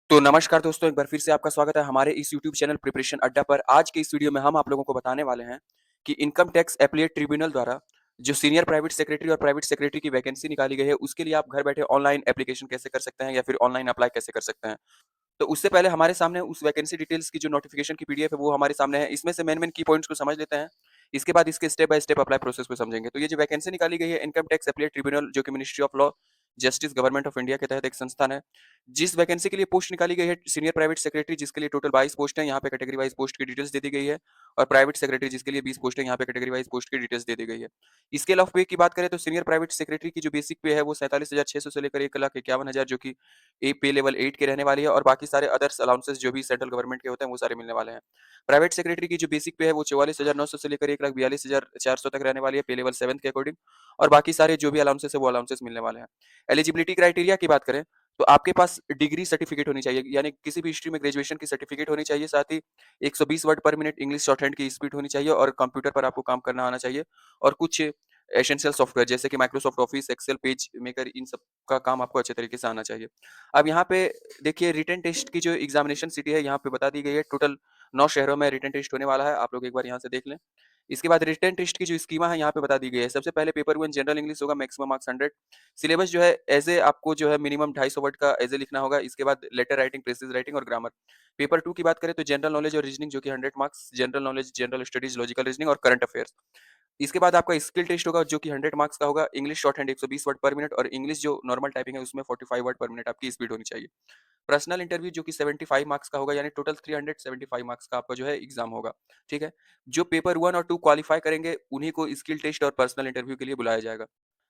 तो नमस्कार दोस्तों, एक बार फिर से आपका स्वागत है हमारे इस यूट्यूब चैनल प्रिपरेशन अड्डा पर। आज के इस वीडियो में हम आप लोगों को बताने वाले हैं कि इनकम टैक्स एप्लीट ट्रिब्यूनल द्वारा जो सीनियर प्राइवेट सेक्रेटरी और प्राइवेट सेक्रेटरी की वैकेंसी निकाली गई है, उसके लिए आप घर बैठे ऑनलाइन एप्लीकेशन कैसे कर सकते हैं या फिर ऑनलाइन अप्लाई कैसे कर सकते हैं। तो उससे पहले हमारे सामने उस वैकेंसी डिटेल्स की जो नोटिफिकेशन की पीडीएफ है वो हमारे सामने है। इसमें से मेन की पॉइंट्स को समझ लेते हैं। इसके बाद इसके step by step apply process को समझेंगे। तो ये जो वैकेंसी निकाली गई है इनकम टैक्स एप्लीट ट्रिब्यूनल, जो कि ministry of law justice government of India के तहत एक संस्थान है। जिस वैकेंसी के लिए पोस्ट निकाली गई है सीनियर प्राइवेट सेक्रेटरी, जिसके लिए टोटल 22 पोस्ट है, यहाँ पे कैटेगरी वाइज पोस्ट की डिटेल्स दे दी गई है। और प्राइवेट सेक्रेटरी जिसके लिए 20 पोस्ट है, यहाँ पे कैटेगरी वाइज पोस्ट की डिटेल्स दे दी गई है। स्केल ऑफ पे की बात करें तो सीनियर प्राइवेट सेक्रेटरी की जो बेसिक पे है वो 47,600 से लेकर 1,51,000, जो कि ए पे लेवल 8 के रहने वाली है। और बाकी सारे अदर्स अलाउंसेस जो भी सेंट्रल गवर्नमेंट के होते हैं वो सारे मिलने वाले हैं। प्राइवेट सेक्रेटरी की जो बेसिक पे है वो 44,900 से लेकर 1,42,400 तक रहने वाली है पे लेवल 7 के अकॉर्डिंग। और बाकी सारे जो भी अलाउंसेस है वो अलाउंसेस मिलने वाले हैं। एलिजिबिलिटी क्राइटेरिया की बात करें तो आपके पास डिग्री सर्टिफिकेट होनी चाहिए, यानी किसी भी हिस्ट्री में ग्रेजुएशन की सर्टिफिकेट होनी चाहिए। साथ ही 120 वर्ड पर मिनट इंग्लिश शॉर्टहैंड की स्पीड होनी चाहिए और कंप्यूटर पर आपको काम करना आना चाहिए। और कुछ एसेंशियल सॉफ्टवेयर जैसे कि Microsoft Office, Excel, PageMaker, इन सब का काम आपको अच्छे तरीके से आना चाहिए। अब यहाँ पे देखिए रिटन टेस्ट की जो एग्जामिनेशन सिटी है यहाँ पे बता दी गई है। टोटल 9 शहरों में रिटन टेस्ट होने वाला है, आप लोग एक बार यहाँ से देख लें। इसके बाद रिटन टेस्ट की जो स्कीमा है यहाँ पे बता दी गई है। सबसे पहले पेपर 1 जनरल इंग्लिश होगा, मैक्सिमम मार्क्स 100। सिलेबस जो है एज ए आपको जो है मिनिमम 250 वर्ड का एज ए लिखना होगा। इसके बाद लेटर राइटिंग, प्रेसिज राइटिंग और ग्रामर। पेपर 2 की बात करें तो जनरल नॉलेज और रीजनिंग जो कि 100 marks, general knowledge, general studies, logical reasoning और करंट अफेयर्स। इसके बाद आपका स्किल टेस्ट होगा जो कि 100 मार्क्स का होगा। इंग्लिश शॉर्ट हैंड 120 वर्ड पर मिनट और इंग्लिश जो नॉर्मल टाइपिंग है उसमें 45 वर्ड पर मिनट आपकी स्पीड होनी चाहिए। पर्सनल इंटरव्यू जो कि 75 मार्क्स का होगा, यानी टोटल 375 मार्क्स का आपका जो है एग्जाम होगा। ठीक है, जो पेपर 1 और 2 क्वालिफाई करेंगे उन्हीं को स्किल टेस्ट और पर्सनल इंटरव्यू के लिए बुलाया जाएगा।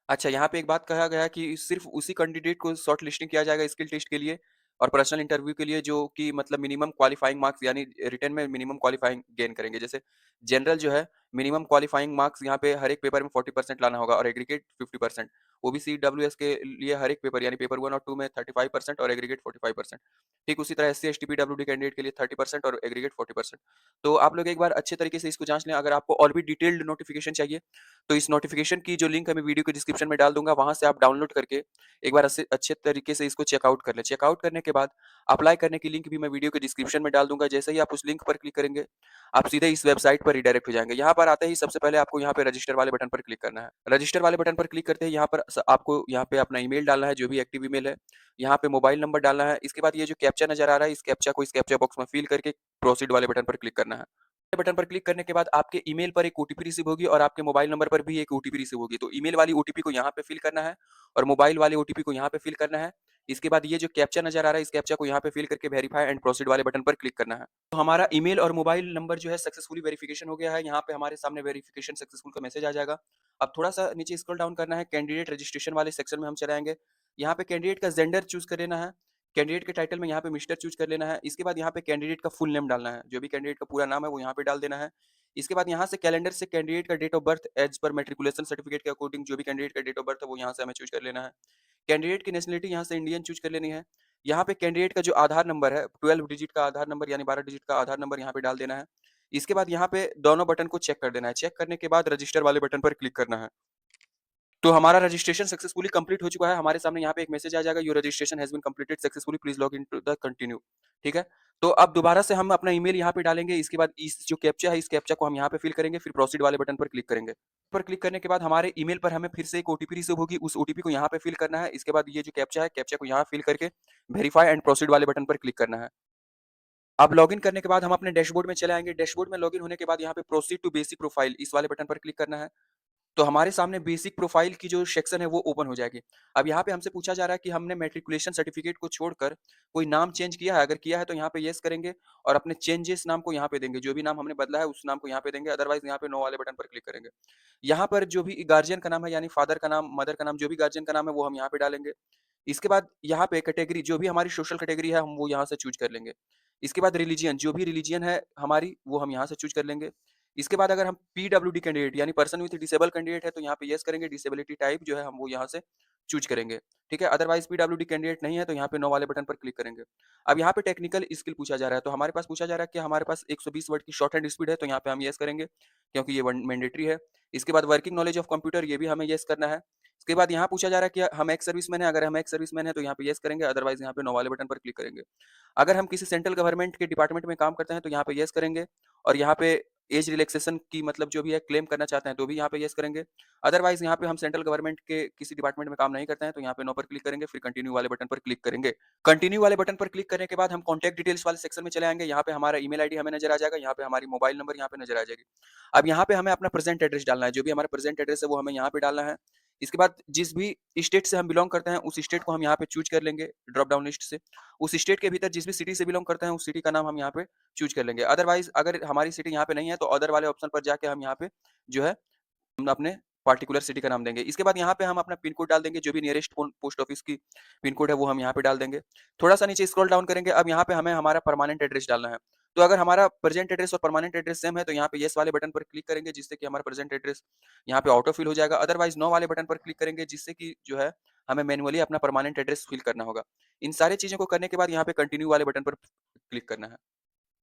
अच्छा, यहाँ पे एक बात कहा गया है कि सिर्फ उसी कैंडिडेट को शॉर्ट लिस्टिंग किया जाएगा स्किल टेस्ट के लिए और पर्सनल इंटरव्यू के लिए जो कि मतलब मिनिमम क्वालिफाइंग मार्क्स, यानी रिटन में मिनिमम क्वालिफाइंग गेन करेंगे। जैसे जनरल जो है मिनिमम क्वालिफाइंग मार्क्स यहाँ पे हर एक पेपर में 40% लाना होगा और एग्रीगेट 50%। ओबीसी डब्ल्यूएस के लिए हर एक पेपर यानी पेपर 1 और 2 में 35% और एग्रीगेट 45%। ठीक उसी तरह एससी एसटी पीडब्ल्यूडी कैंडिडेट के लिए 30% और एग्रीगेट 40%। तो आप लोग एक बार अच्छे तरीके से इसको जांच लें। अगर आपको और भी डिटेल्ड नोटिफिकेशन चाहिए तो इस नोटिफिकेशन की जो लिंक है मैं वीडियो के डिस्क्रिप्शन में डाल दूंगा, वहां से आप डाउनलोड करके एक बार अच्छे तरीके से इसको चेकआउट कर लें। चेकआउट करने के बाद अप्लाई करने की लिंक भी मैं वीडियो के डिस्क्रिप्शन में डाल दूंगा। जैसे ही आप उस लिंक पर क्लिक करेंगे आप सीधे इस वेबसाइट पर रिडायरेक्ट हो जाएंगे। यहाँ पर आते ही सबसे पहले आपको यहाँ पे रजिस्टर वाले बटन पर क्लिक करना है। रजिस्टर वाले बटन पर क्लिक करते ही यहाँ पर आपको यहाँ पे अपना ईमेल डालना है, जो भी एक्टिव ईमेल है। यहाँ पे मोबाइल नंबर डालना है। इसके बाद ये जो कैप्चा नजर आ रहा है इस कैप्चा को इस कैप्चा बॉक्स में फिल करके प्रोसीड वाले बटन पर क्लिक करना है। बटन पर क्लिक करने के बाद आपके ईमेल पर एक ओटीपी रिसीव होगी और आपके मोबाइल नंबर पर भी एक ओटीपी रिसीव होगी। तो ईमेल वाली ओटीपी को यहाँ पे फिल करना है और मोबाइल वाले ओटीपी को यहाँ पे फिल करना है। इसके बाद ये जो कैप्चा नजर आ रहा है इस कैप्चा को यहाँ पे फिल करके वेरीफाई एंड प्रोसीड वाले बटन पर क्लिक करना है। तो हमारा ईमेल और मोबाइल नंबर जो है सक्सेसफुली वेरिफिकेशन हो गया है। यहाँ पे हमारे सामने वेरिफिकेशन सक्सेसफुल का मैसेज आ जाएगा। अब थोड़ा सा नीचे स्क्रॉल डाउन करना है, कैंडिडेट रजिस्ट्रेशन वाले सेक्शन में हम चले आएंगे। यहाँ पे कैंडिडेट का जेंडर चूज कर लेना है। कैंडिडेट के टाइटल में यहाँ पे मिस्टर चूज कर लेना है। इसके बाद यहाँ पे कैंडिडेट का फुल नेम डालना है, जो भी कैंडिडेट का पूरा नाम है वो यहाँ पे डाल देना है। इसके बाद यहाँ से कैलेंडर से कैंडिडेट का डेट ऑफ बर्थ एज पर मैट्रिकुलेशन सर्टिफिकेट के अकॉर्डिंग जो भी कैंडिडेट का डेट ऑफ बर्थ है वो यहाँ से हमें चूज कर लेना है। कैंडिडेट की नेशनलिटी यहाँ से इंडियन चूज कर लेनी है। यहाँ पे कैंडिडेट का जो आधार नंबर है 12 डिजिट का आधार नंबर यानी 12 डिजिट का आधार नंबर यहाँ पे डाल देना है। इसके बाद यहाँ पे दोनों बटन को चेक कर देना है। चेक करने के बाद रजिस्टर वाले बटन पर क्लिक करना है। तो हमारा रजिस्ट्रेशन सक्सेसफुली कंप्लीट हो चुका है। हमारे सामने यहाँ पे एक मैसेज आ जाएगा, your registration has been completed successfully, please log in to the continue. ठीक है, तो अब दोबारा से हम अपना ईमेल यहाँ पे डालेंगे। इसके बाद इस जो कैप्चा है इस कैप्चा को हम यहाँ पे फिल करेंगे, फिर प्रोसीड वाले बटन पर क्लिक करेंगे। पर क्लिक करने के बाद हमारे ईमेल पर हमें फिर से एक ओटीपी रिसीव होगी, उस ओटीपी को यहाँ पे फिल करना है। इसके बाद ये जो कैप्चा है कैप्चा को यहाँ फिल करके वेरीफाई एंड प्रोसीड वाले बटन पर क्लिक करना है। अब लॉगिन करने के बाद हम अपने डैशबोर्ड में चले आएंगे। डैशबोर्ड में लॉगिन होने के बाद यहाँ पे प्रोसीड टू बेसिक प्रोफाइल इस वाले बटन पर क्लिक करना है। तो हमारे सामने बेसिक प्रोफाइल की जो सेक्शन है वो ओपन हो जाएगी। अब यहाँ पे हमसे पूछा जा रहा है कि हमने मैट्रिकुलेशन सर्टिफिकेट को छोड़कर कोई नाम चेंज किया है। अगर किया है तो यहाँ पे येस करेंगे और अपने चेंजेस नाम को यहाँ पे देंगे। जो भी नाम हमने बदला है उस नाम को यहाँ पे देंगे, अदरवाइज यहाँ पे नो वाले बटन पर क्लिक करेंगे। यहाँ पर जो भी गार्जियन का नाम है यानी फादर का नाम, मदर का नाम, जो भी गार्जियन का नाम है वो हम यहाँ पे डालेंगे। इसके बाद यहाँ पे कैटेगरी जो भी हमारी सोशल कैटेगरी है हम वो यहाँ से चूज कर लेंगे। इसके बाद रिलीजियन जो भी रिलीजियन है हमारी वो हम यहाँ से चूज कर लेंगे। इसके बाद अगर हम पीडब्ल्यूडी कैंडिडेट यानी पर्सन विद डिसेबल कैंडिडेट है तो यहाँ पे यस करेंगे। डिसेबिलिटी टाइप जो है हम वो यहाँ से चूज करेंगे। ठीक है, अदरवाइज पीडब्ल्यूडी कैंडिडेट नहीं है तो यहाँ पे नो वाले बटन पर क्लिक करेंगे। अब यहाँ पे टेक्निकल स्किल पूछा जा रहा है, तो हमारे पास पूछा जा रहा है कि हमारे पास 120 वर्ड की शॉर्ट हैंड स्पीड है तो यहाँ पे हम यस करेंगे क्योंकि ये मैंडेटरी है। इसके बाद वर्किंग नॉलेज ऑफ कंप्यूटर ये भी हमें यस करना है। उसके बाद यहाँ पूछा जा रहा है कि हम एक्स सर्विसमैन है, अगर हम एक्स सर्विसमैन है तो यहाँ पे येस करेंगे, अदरवाइज यहाँ पे नो वाले बटन पर क्लिक करेंगे। अगर हम किसी सेंट्रल गवर्नमेंट के डिपार्टमेंट में काम करते हैं तो यहाँ पे येस करेंगे, और यहाँ पे एज रिलैक्सेशन की मतलब जो भी है क्लेम करना चाहते हैं तो भी यहाँ पे येस करेंगे। अदरवाइज यहाँ पे हम सेंट्रल गवर्नमेंट के किसी डिपार्टमेंट में काम नहीं करते हैं तो यहाँ पे नो पर क्लिक करेंगे, फिर कंटिन्यू वाले बटन पर क्लिक करेंगे। कंटिन्यू वाले बटन पर क्लिक करने के बाद हम कॉन्टैक्ट डिटेल्स वाले सेक्शन में चले आएंगे। यहाँ पे हमारा ईमेल आईडी हमें नजर आ जाएगा, यहाँ पे हमारी मोबाइल नंबर यहाँ पे नजर आ जाएगी। अब यहाँ पे हमें अपना प्रेजेंट एड्रेस डालना है, जो भी हमारा प्रेजेंट एड्रेस है वो हमें यहाँ पे डालना है। इसके बाद जिस भी स्टेट से हम बिलोंग करते हैं उस स्टेट को हम यहाँ पे चूज कर लेंगे ड्रॉप डाउन लिस्ट से। उस स्टेट के भीतर जिस भी सिटी से बिलोंग करते हैं उस सिटी का नाम हम यहाँ पे चूज कर लेंगे। अदरवाइज अगर हमारी सिटी यहाँ पे नहीं है तो अदर वाले ऑप्शन पर जाके हम यहाँ पे जो है हम अपने पार्टिकुलर सिटी का नाम देंगे। इसके बाद यहाँ पे हम अपना पिन कोड डाल देंगे, जो भी नियरेस्ट पोस्ट ऑफिस की पिन कोड है वो हम यहाँ पे डाल देंगे। थोड़ा सा नीचे स्क्रॉल डाउन करेंगे, अब यहाँ पे हमें हमारा परमानेंट एड्रेस डालना है। तो अगर हमारा प्रेजेंट एड्रेस और परमानेंट एड्रेस सेम है तो यहाँ पे येस वाले बटन पर क्लिक करेंगे, जिससे कि हमारा प्रेजेंट एड्रेस यहाँ पे ऑटो फिल हो जाएगा। अदरवाइज नो वाले बटन पर क्लिक करेंगे, जिससे कि जो है हमें मैनुअली अपना परमानेंट एड्रेस फिल करना होगा। इन सारी चीजों को करने के बाद यहाँ पे कंटिन्यू वाले बटन पर क्लिक करना है।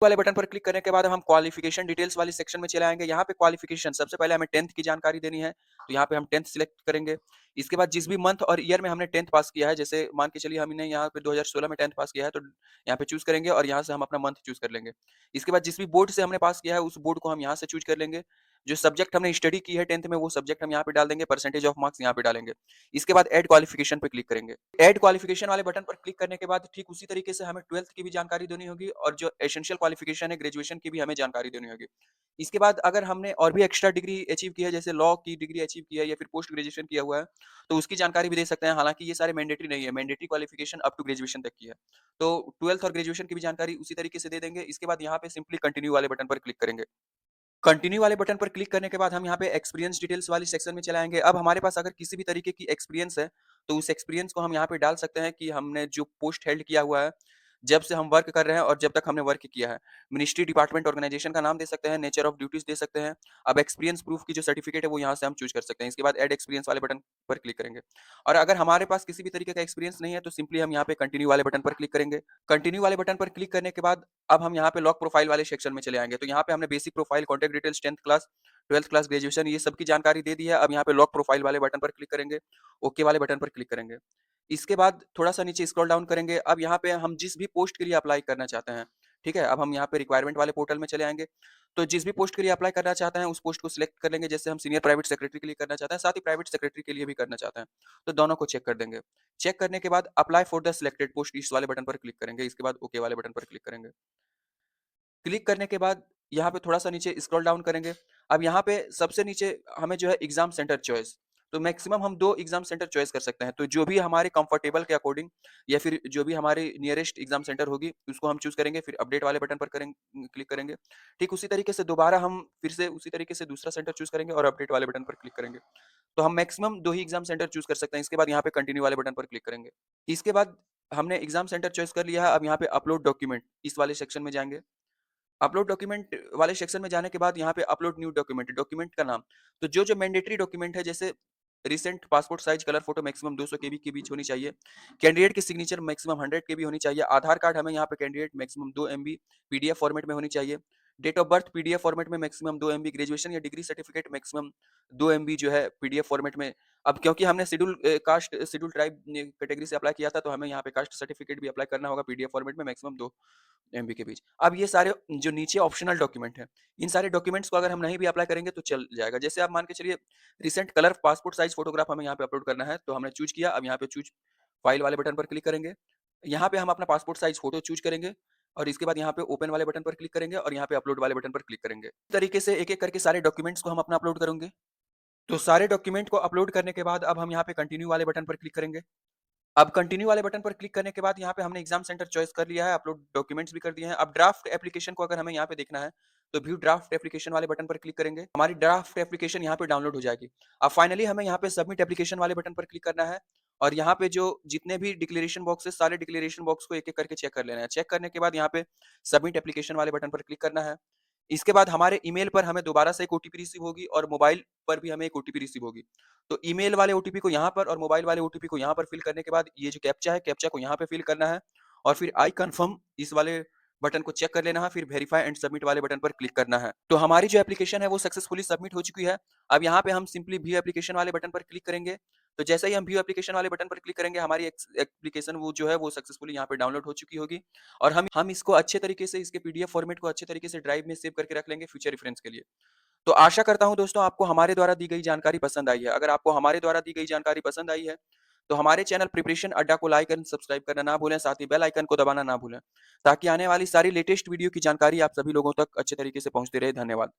वाले बटन पर क्लिक करने के बाद हम क्वालिफिकेशन डिटेल्स वाले सेक्शन में चले आएंगे। यहाँ पे क्वालिफिकेशन सबसे पहले हमें 10th की जानकारी देनी है, तो यहाँ पे हम 10th सिलेक्ट करेंगे। इसके बाद जिस भी मंथ और ईयर में हमने 10th पास किया है, जैसे मान के चलिए हमने यहाँ पे 2016 में 10th पास किया है तो यहाँ पे चूज करेंगे और यहाँ से हम अपना मंथ चूज कर लेंगे। इसके बाद जिस भी बोर्ड से हमने पास किया है उस बोर्ड को हम यहाँ से चूज कर लेंगे। जो सब्जेक्ट हमने स्टडी की है 10th में वो सब्जेक्ट हम यहाँ पे डाल देंगे, परसेंटेज ऑफ मार्क्स यहाँ पे डालेंगे। इसके बाद एड क्वालिफिकेशन पे क्लिक करेंगे। एड क्वालिफिकेशन वाले बटन पर क्लिक करने के बाद ठीक उसी तरीके से हमें 12th की भी जानकारी देनी होगी और जो एसेंशियल क्वालिफिकेशन है ग्रेजुएशन की भी हमें जानकारी देनी होगी। इसके बाद अगर हमने और भी एक्स्ट्रा डिग्री अचीव की है, जैसे लॉ की डिग्री अचीव की है या फिर पोस्ट ग्रेजुएशन किया हुआ है, तो उसकी जानकारी भी दे सकते हैं। हालांकि ये सारे मैंडेटरी नहीं है, mandatory qualification up to graduation तक की है। तो 12th और ग्रेजुएशन की भी जानकारी उसी तरीके से दे देंगे। इसके बाद यहाँ पे सिंपली कंटिन्यू वाले बटन पर क्लिक करेंगे। कंटिन्यू वाले बटन पर क्लिक करने के बाद हम यहाँ पे एक्सपीरियंस डिटेल्स वाली सेक्शन में चले आएंगे। अब हमारे पास अगर किसी भी तरीके की एक्सपीरियंस है तो उस एक्सपीरियंस को हम यहाँ पे डाल सकते हैं कि हमने जो पोस्ट हेल्ड किया हुआ है, जब से हम वर्क कर रहे हैं और जब तक हमने वर्क किया है। मिनिस्ट्री, डिपार्टमेंट, ऑर्गेनाइजेशन का नाम दे सकते हैं, नेचर ऑफ ड्यूटीज दे सकते हैं। अब एक्सपीरियंस प्रूफ की जो सर्टिफिकेट है वो यहाँ से हम चूज कर सकते हैं। इसके बाद एड एक्सपीरियंस वाले बटन पर क्लिक करेंगे। और अगर हमारे पास किसी भी तरीके का एक्सपीरियंस नहीं है तो सिंपली हम यहाँ पे कंटिन्यू वाले बटन पर क्लिक करेंगे। कंटिन्यू वाले बटन पर क्लिक करने के बाद अब हम यहाँ पे लॉक प्रोफाइल वाले सेक्शन में चले आएंगे। तो यहाँ पे हमने basic profile, contact details, 10th class, 12th class, graduation, ये सबकी जानकारी दे दी है। अब यहाँ पे लॉक प्रोफाइल वाले बटन पर क्लिक करेंगे, ओके वाले बटन पर क्लिक करेंगे। इसके बाद थोड़ा सा नीचे स्क्रॉल डाउन करेंगे। अब यहाँ पे हम जिस भी पोस्ट के लिए अप्लाई करना चाहते हैं, ठीक है, अब हम यहाँ पे रिक्वायरमेंट वाले पोर्टल में चले आएंगे। तो जिस भी पोस्ट के लिए अप्लाई करना चाहते हैं उस पोस्ट को सिलेक्ट कर लेंगे। जैसे हम सीनियर प्राइवेट सेक्रेटरी के लिए करना चाहते हैं, साथ ही प्राइवेट सेक्रेटरी के लिए भी करना चाहते हैं, तो दोनों को चेक कर देंगे। चेक करने के बाद apply for the selected post, इस वाले बटन पर क्लिक करेंगे। इसके बाद ओके वाले बटन पर क्लिक करेंगे। क्लिक करने के बाद यहाँ पे थोड़ा सा नीचे स्क्रॉल डाउन करेंगे। अब यहाँ पे सबसे नीचे हमें जो है एग्जाम सेंटर चॉइस, तो मैक्सिमम हम 2 एग्जाम सेंटर चॉइस कर सकते हैं। तो जो भी हमारे कंफर्टेबल के अकॉर्डिंग या फिर जो भी हमारी नियरेस्ट एग्जाम सेंटर होगी उसको हम चूज करेंगे, फिर अपडेट वाले बटन पर क्लिक करेंगे। ठीक उसी तरीके से दोबारा हम फिर से उसी तरीके से दूसरा सेंटर चूज करेंगे और अपडेट वाले बटन पर क्लिक करेंगे। तो हम मैक्सिमम 2 ही एग्जाम सेंटर चूज कर सकते हैं। इसके बाद यहाँ पे कंटिन्यू वाले बटन पर क्लिक करेंगे। इसके बाद हमने एग्जाम सेंटर चॉइस कर लिया है। अब यहाँ पे अपलोड डॉक्यूमेंट, इस वाले सेक्शन में जाएंगे। अपलोड डॉक्यूमेंट वाले सेक्शन में जाने के बाद यहाँ पे अपलोड न्यू डॉक्यूमेंट, डॉक्यूमेंट का नाम, तो जो जो मैंडेटरी डॉक्यूमेंट है, जैसे recent passport size colour photo maximum 200 केबी के बीच होनी चाहिए। कैंडिडेट की सिग्नेचर मैक्सिमम 100 केबी होनी चाहिए। आधार कार्ड हमें यहाँ पे candidate maximum 2 MB PDF format में होनी चाहिए। Date of birth PDF format में मैक्सिमम 2 एमबी। ग्रेजुएशन या डिग्री सर्टिफिकेट मैक्सिमम 2 एमबी जो है पीडीएफ फॉर्मेट में। अब क्योंकि हमने schedule caste, schedule tribe category से अप्लाई किया था तो हमें यहाँ पे कास्ट सर्टिफिकेट भी अप्लाई करना होगा पीडीएफ फॉर्मेट में मैक्सिमम 2 एमबी के बीच। अब ये सारे जो नीचे ऑप्शनल डॉक्यूमेंट हैं, इन सारे डॉक्यूमेंट्स को अगर हम नहीं भी अप्लाई करेंगे तो चल जाएगा। जैसे आप मान के चलिए recent colour passport size photograph हमें यहाँ पे अपलोड करना है, तो हमने चूज किया। अब यहाँ पे चूज फाइल वाले बटन पर क्लिक करेंगे। यहाँ पे हम अपना पासपोर्ट साइज फोटो चूज करेंगे और इसके बाद यहाँ पे ओपन वाले बटन पर क्लिक करेंगे और यहाँ पे अपलोड वाले बटन पर क्लिक करेंगे। इस तरीके से एक एक करके सारे डॉक्यूमेंट्स को हम अपना अपलोड करेंगे। तो सारे डॉक्यूमेंट को अपलोड करने के बाद अब हम यहाँ पे कंटिन्यू वाले बटन पर क्लिक करेंगे। अब कंटिन्यू वाले बटन पर क्लिक करने के बाद यहाँ पे हमने एग्जाम सेंटर चॉइस कर लिया है, अपलोड डॉक्यूमेंट्स भी कर दिए हैं। अब ड्राफ्ट एप्लीकेशन को अगर हमें यहाँ पे देखना है तो व्यू ड्राफ्ट एप्लीकेशन वाले बटन पर क्लिक करेंगे। हमारी ड्राफ्ट एप्लीकेशन यहाँ पे डाउनलोड हो जाएगी। अब फाइनली हमें यहाँ पे सबमिट एप्लीकेशन वाले बटन पर क्लिक करना है और यहाँ पे जो जितने भी डिक्लेरेशन बॉक्स है सारे डिक्लेरेशन बॉक्स को एक एक करके चेक कर लेना है। चेक करने के बाद यहाँ पे सबमिट एप्लीकेशन वाले बटन पर क्लिक करना है। इसके बाद हमारे ईमेल पर हमें दोबारा से एक ओटीपी रिसीव होगी और मोबाइल पर भी हमें एक ओटीपी रिसीव होगी। तो ईमेल वाले ओटीपी को यहाँ पर और मोबाइल वाले ओटीपी को यहाँ पर फिल करने के बाद ये जो कैप्चा है, कैप्चा को यहाँ पे फिल करना है और फिर आई कंफर्म इस वाले बटन को चेक कर लेना है, फिर वेरीफाई एंड सबमिट वाले बटन पर क्लिक करना है। तो हमारी जो एप्लीकेशन है वो सक्सेसफुली सबमिट हो चुकी है। अब यहाँ पे हम सिंपली व्यू एप्लीकेशन वाले बटन पर क्लिक करेंगे तो जैसे ही हम व्यू एप्लीकेशन वाले बटन पर क्लिक करेंगे, हमारी एप्लीकेशन वो जो है वो सक्सेसफुली यहाँ पे डाउनलोड हो चुकी होगी और हम इसको अच्छे तरीके से इसके पीडीएफ फॉर्मेट को अच्छे तरीके से ड्राइव में सेव करके रख लेंगे फ्यूचर रेफरेंस के लिए। तो आशा करता हूँ दोस्तों आपको हमारे द्वारा दी गई जानकारी पसंद आई है। अगर आपको हमारे द्वारा दी गई जानकारी पसंद आई है, तो हमारे चैनल प्रिपरेशन अड्डा को लाइक एंड सब्सक्राइब करना ना भूलें, साथ ही बेल आइकन को दबाना ना भूलें, ताकि आने वाली सारी लेटेस्ट वीडियो की जानकारी आप सभी लोगों तक अच्छे तरीके से पहुँचती रहे। धन्यवाद।